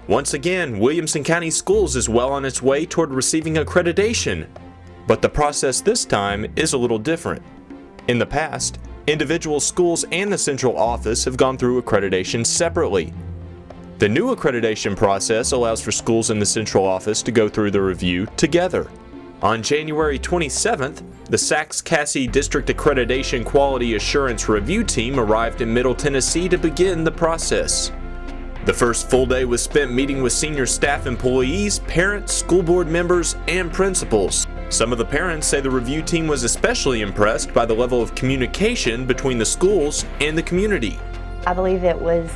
Once again, Williamson County Schools is well on its way toward receiving accreditation. But the process this time is a little different. In the past, individual schools and the central office have gone through accreditation separately. The new accreditation process allows for schools in the central office to go through the review together. On January 27th, the Saxe-Cassie District Accreditation Quality Assurance Review Team arrived in Middle Tennessee to begin the process. The first full day was spent meeting with senior staff employees, parents, school board members, and principals. Some of the parents say the review team was especially impressed by the level of communication between the schools and the community. I believe it was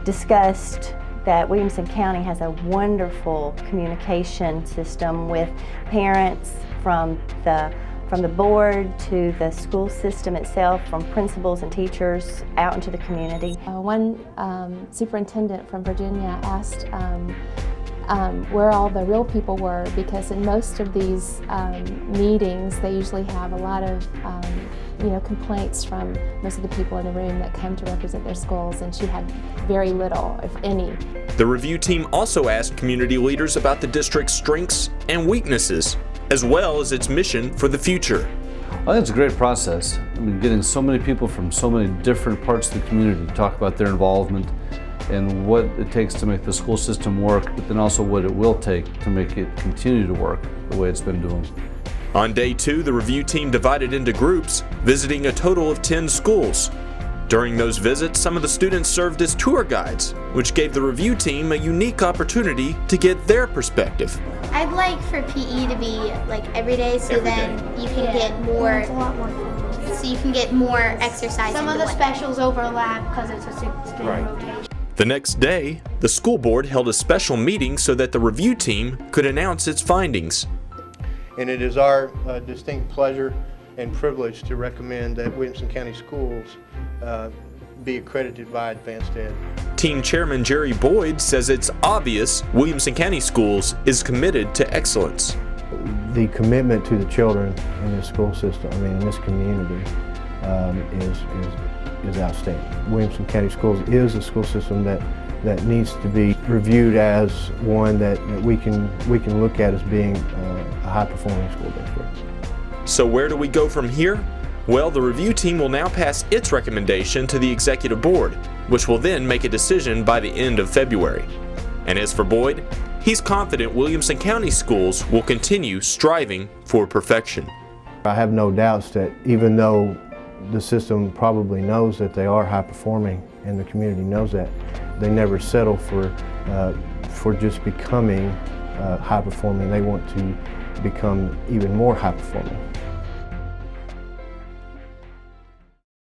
discussed that Williamson County has a wonderful communication system with parents from the board to the school system itself, from principals and teachers out into the community. One superintendent from Virginia asked where all the real people were, because in most of these meetings they usually have a lot of complaints from most of the people in the room that come to represent their schools, and she had very little, if any. The review team also asked community leaders about the district's strengths and weaknesses, as well as its mission for the future. I think it's a great process. I mean, getting so many people from so many different parts of the community to talk about their involvement and what it takes to make the school system work, but then also what it will take to make it continue to work the way it's been doing. On day 2, the review team divided into groups, visiting a total of 10 schools. During those visits, some of the students served as tour guides, which gave the review team a unique opportunity to get their perspective. I'd like for PE to be like every day, so then you can get more. It's a lot more fun. So you can get more exercise. Some of the specials overlap because it's a 6-game rotation. The next day, the school board held a special meeting so that the review team could announce its findings. And it is our distinct pleasure and privilege to recommend that Williamson County Schools be accredited by Advanced Ed. Team Chairman Jerry Boyd says it's obvious Williamson County Schools is committed to excellence. The commitment to the children in this school system, in this community, is outstanding. Williamson County Schools is a school system that needs to be reviewed as one that we can look at as being a high-performing school district. So where do we go from here? Well, the review team will now pass its recommendation to the executive board, which will then make a decision by the end of February. And as for Boyd, he's confident Williamson County Schools will continue striving for perfection. I have no doubts that even though the system probably knows that they are high-performing and the community knows that, they never settle for just becoming high-performing. They want to become even more high-performing.